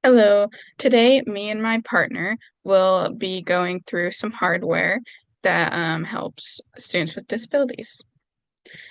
Hello. Today, me and my partner will be going through some hardware that helps students with disabilities.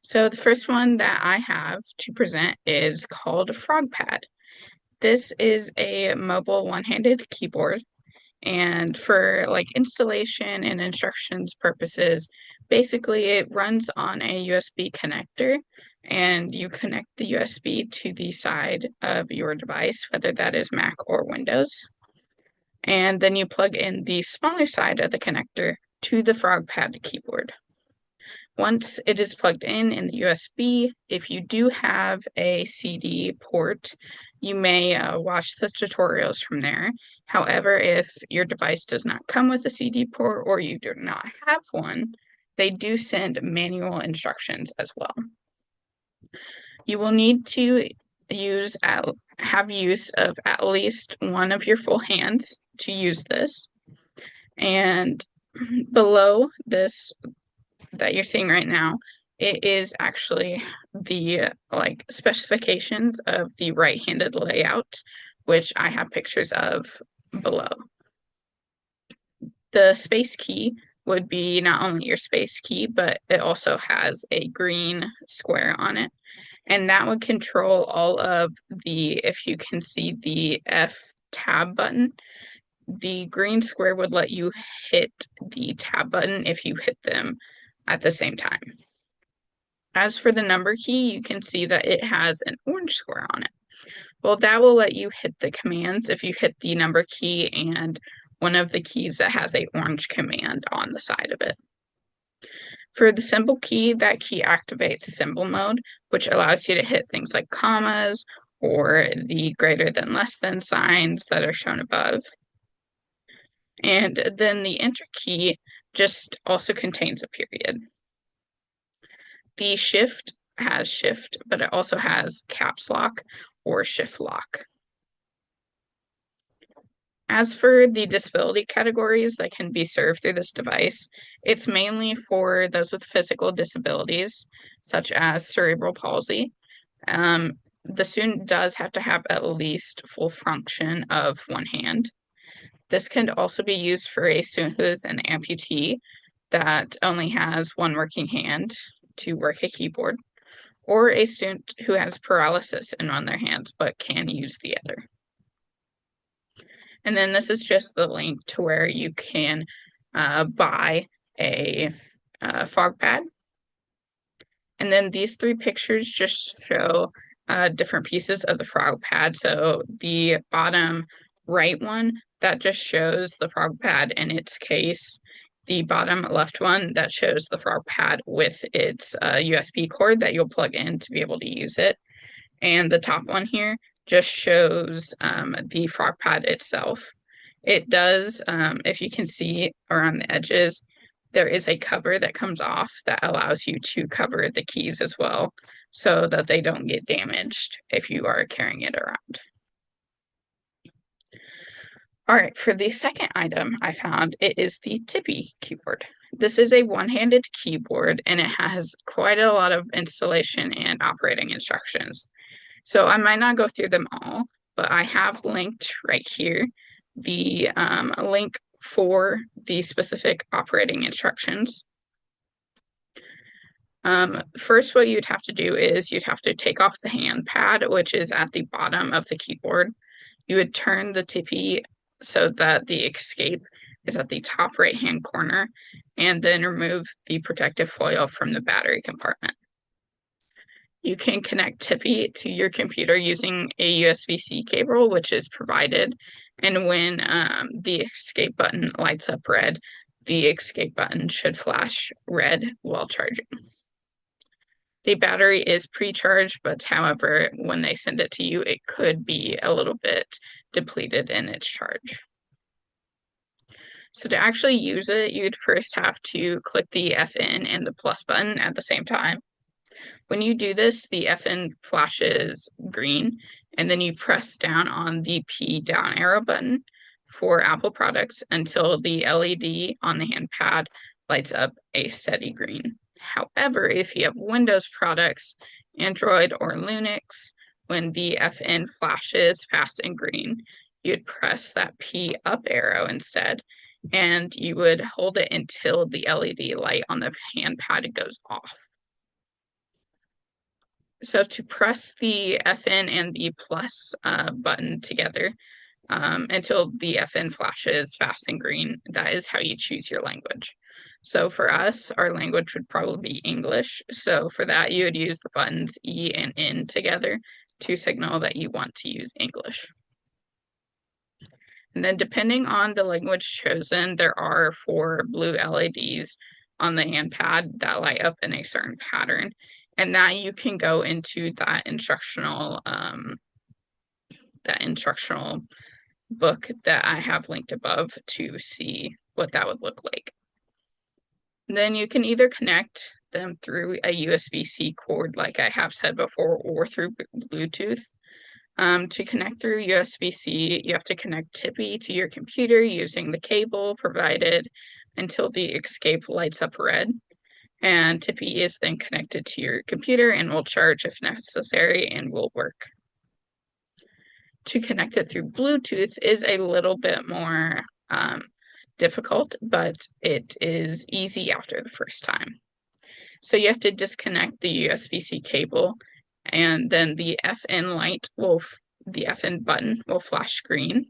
So, the first one that I have to present is called FrogPad. This is a mobile one-handed keyboard, and for like installation and instructions purposes, basically it runs on a USB connector, and you connect the USB to the side of your device, whether that is Mac or Windows. And then you plug in the smaller side of the connector to the FrogPad keyboard. Once it is plugged in the USB, if you do have a CD port, you may watch the tutorials from there. However, if your device does not come with a CD port or you do not have one, they do send manual instructions as well. You will need to have use of at least one of your full hands to use this. And below this that you're seeing right now, it is actually the like specifications of the right-handed layout, which I have pictures of below. The space key would be not only your space key, but it also has a green square on it. And that would control all of if you can see the F tab button, the green square would let you hit the tab button if you hit them at the same time. As for the number key, you can see that it has an orange square on it. Well, that will let you hit the commands if you hit the number key and one of the keys that has a orange command on the side of it. For the symbol key, that key activates symbol mode, which allows you to hit things like commas or the greater than less than signs that are shown above. And then the enter key just also contains a period. The shift has shift, but it also has caps lock or shift lock. As for the disability categories that can be served through this device, it's mainly for those with physical disabilities, such as cerebral palsy. The student does have to have at least full function of one hand. This can also be used for a student who is an amputee that only has one working hand to work a keyboard, or a student who has paralysis in one of their hands but can use the other. And then this is just the link to where you can buy a FrogPad. And then these three pictures just show different pieces of the FrogPad. So the bottom right one, that just shows the FrogPad in its case. The bottom left one, that shows the FrogPad with its USB cord that you'll plug in to be able to use it. And the top one here just shows the FrogPad itself. It does, if you can see around the edges, there is a cover that comes off that allows you to cover the keys as well so that they don't get damaged if you are carrying it around. All right, for the second item I found, it is the TiPY keyboard. This is a one-handed keyboard and it has quite a lot of installation and operating instructions. So I might not go through them all, but I have linked right here the link for the specific operating instructions. First, what you'd have to do is you'd have to take off the hand pad, which is at the bottom of the keyboard. You would turn the TiPY so that the escape is at the top right-hand corner, and then remove the protective foil from the battery compartment. You can connect TiPY to your computer using a USB-C cable, which is provided. And when the escape button lights up red, the escape button should flash red while charging. The battery is pre-charged, but however, when they send it to you, it could be a little bit depleted in its charge. So to actually use it, you'd first have to click the FN and the plus button at the same time. When you do this, the FN flashes green, and then you press down on the P down arrow button for Apple products until the LED on the handpad lights up a steady green. However, if you have Windows products, Android or Linux, when the FN flashes fast and green, you'd press that P up arrow instead, and you would hold it until the LED light on the hand pad goes off. So to press the FN and the plus button together until the FN flashes fast and green, that is how you choose your language. So for us, our language would probably be English. So for that, you would use the buttons E and N together to signal that you want to use English. And then depending on the language chosen, there are 4 blue LEDs on the hand pad that light up in a certain pattern. And that you can go into that instructional book that I have linked above to see what that would look like. Then you can either connect them through a USB-C cord, like I have said before, or through Bluetooth. To connect through USB-C, you have to connect TiPY to your computer using the cable provided until the escape lights up red. And TiPY is then connected to your computer and will charge if necessary and will work. To connect it through Bluetooth is a little bit more difficult, but it is easy after the first time. So you have to disconnect the USB-C cable, and then the FN button will flash green.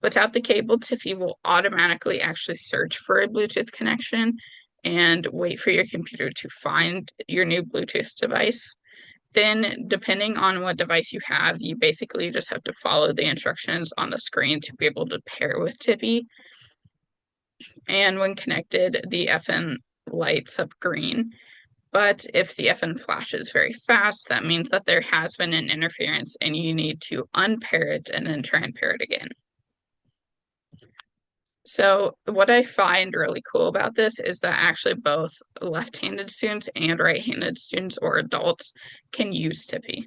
Without the cable, TiPY will automatically actually search for a Bluetooth connection and wait for your computer to find your new Bluetooth device. Then, depending on what device you have, you basically just have to follow the instructions on the screen to be able to pair with TiPY. And when connected, the FN lights up green. But if the FN flashes very fast, that means that there has been an interference and you need to unpair it and then try and pair it again. So what I find really cool about this is that actually both left-handed students and right-handed students or adults can use TiPY.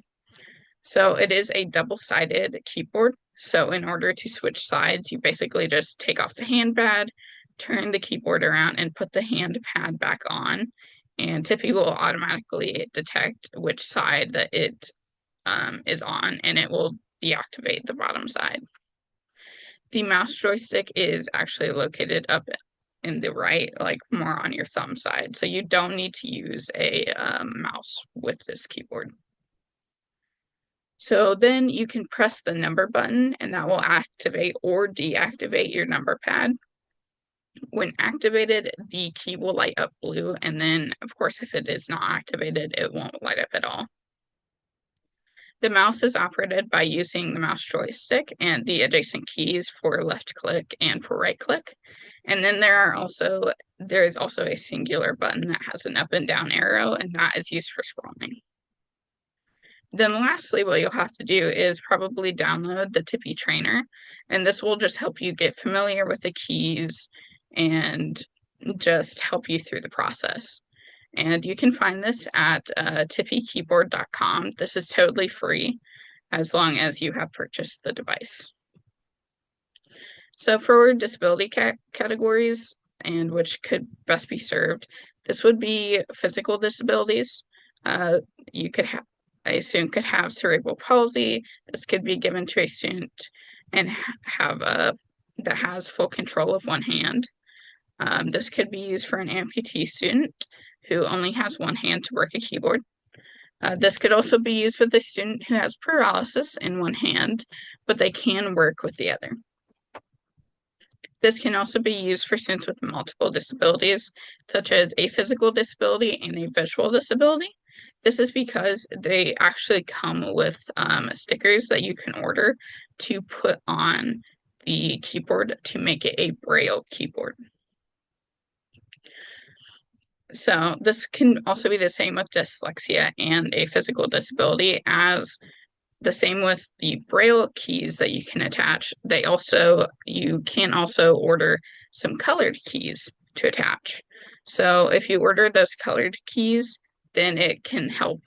So it is a double-sided keyboard. So in order to switch sides, you basically just take off the hand pad, turn the keyboard around, and put the hand pad back on. And TiPY will automatically detect which side that it is on, and it will deactivate the bottom side. The mouse joystick is actually located up in the right, like more on your thumb side. So you don't need to use a mouse with this keyboard. So then you can press the number button and that will activate or deactivate your number pad. When activated, the key will light up blue, and then, of course, if it is not activated, it won't light up at all. The mouse is operated by using the mouse joystick and the adjacent keys for left click and for right click. And then there is also a singular button that has an up and down arrow, and that is used for scrolling. Then lastly, what you'll have to do is probably download the TiPY trainer, and this will just help you get familiar with the keys and just help you through the process. And you can find this at tipykeyboard.com. This is totally free as long as you have purchased the device. So for disability categories and which could best be served, this would be physical disabilities. A student could have cerebral palsy. This could be given to a student and that has full control of one hand. This could be used for an amputee student who only has one hand to work a keyboard. This could also be used with a student who has paralysis in one hand, but they can work with the other. This can also be used for students with multiple disabilities, such as a physical disability and a visual disability. This is because they actually come with stickers that you can order to put on the keyboard to make it a Braille keyboard. So this can also be the same with dyslexia and a physical disability, as the same with the Braille keys that you can attach. You can also order some colored keys to attach. So if you order those colored keys, then it can help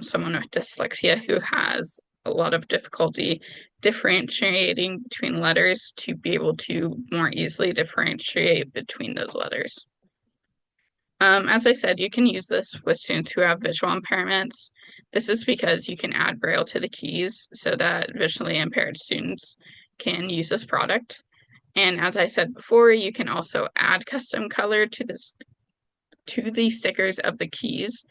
someone with dyslexia who has a lot of difficulty differentiating between letters to be able to more easily differentiate between those letters. As I said, you can use this with students who have visual impairments. This is because you can add Braille to the keys so that visually impaired students can use this product. And as I said before, you can also add custom color to the stickers of the keys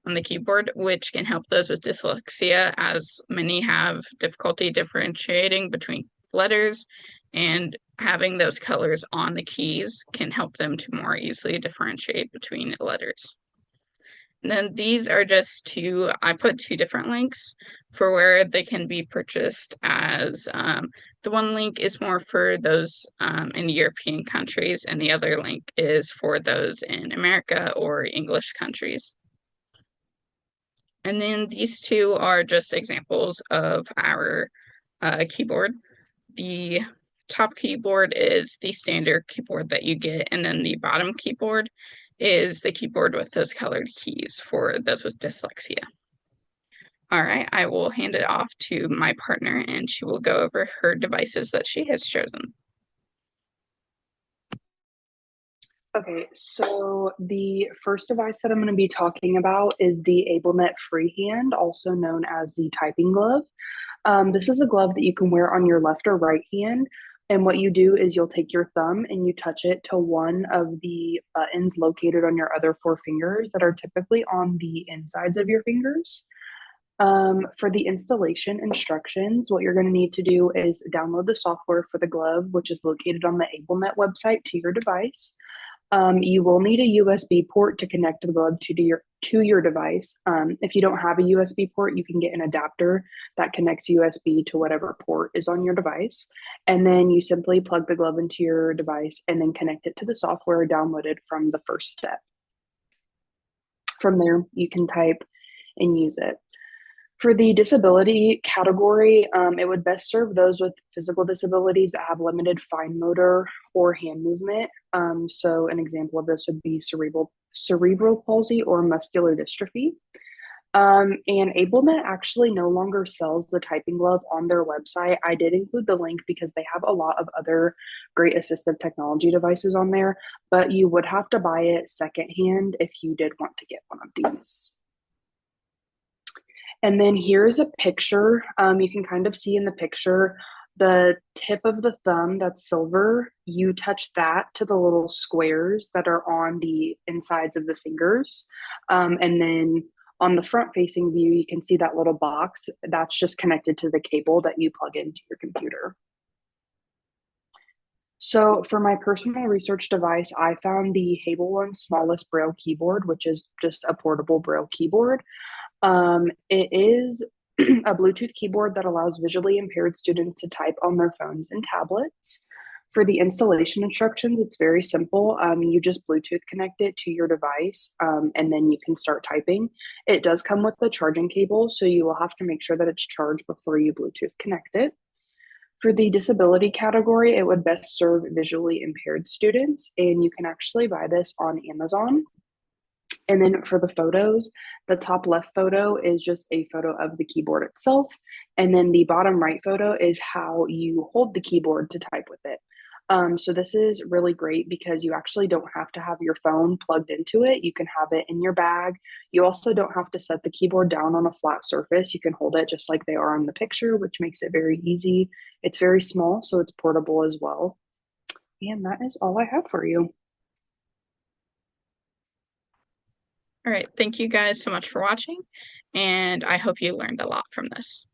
on the keyboard, which can help those with dyslexia, as many have difficulty differentiating between letters, and having those colors on the keys can help them to more easily differentiate between letters. And then these are just I put two different links for where they can be purchased, as the one link is more for those in European countries, and the other link is for those in America or English countries. And then these two are just examples of our keyboard. The top keyboard is the standard keyboard that you get, and then the bottom keyboard is the keyboard with those colored keys for those with dyslexia. All right, I will hand it off to my partner, and she will go over her devices that she has chosen. Okay, so the first device that I'm going to be talking about is the AbleNet Freehand, also known as the typing glove. This is a glove that you can wear on your left or right hand. And what you do is you'll take your thumb and you touch it to one of the buttons located on your other four fingers that are typically on the insides of your fingers. For the installation instructions, what you're going to need to do is download the software for the glove, which is located on the AbleNet website, to your device. You will need a USB port to connect the glove to your device. If you don't have a USB port, you can get an adapter that connects USB to whatever port is on your device. And then you simply plug the glove into your device and then connect it to the software downloaded from the first step. From there, you can type and use it. For the disability category, it would best serve those with physical disabilities that have limited fine motor or hand movement. So an example of this would be cerebral palsy or muscular dystrophy. And AbleNet actually no longer sells the typing glove on their website. I did include the link because they have a lot of other great assistive technology devices on there, but you would have to buy it secondhand if you did want to get one of these. And then here's a picture. You can kind of see in the picture the tip of the thumb that's silver. You touch that to the little squares that are on the insides of the fingers. And then on the front facing view, you can see that little box that's just connected to the cable that you plug into your computer. So for my personal research device, I found the Hable One smallest Braille keyboard, which is just a portable Braille keyboard. It is a Bluetooth keyboard that allows visually impaired students to type on their phones and tablets. For the installation instructions, it's very simple. You just Bluetooth connect it to your device, and then you can start typing. It does come with the charging cable, so you will have to make sure that it's charged before you Bluetooth connect it. For the disability category, it would best serve visually impaired students, and you can actually buy this on Amazon. And then for the photos, the top left photo is just a photo of the keyboard itself. And then the bottom right photo is how you hold the keyboard to type with it. So this is really great because you actually don't have to have your phone plugged into it. You can have it in your bag. You also don't have to set the keyboard down on a flat surface. You can hold it just like they are in the picture, which makes it very easy. It's very small, so it's portable as well. And that is all I have for you. All right, thank you guys so much for watching, and I hope you learned a lot from this.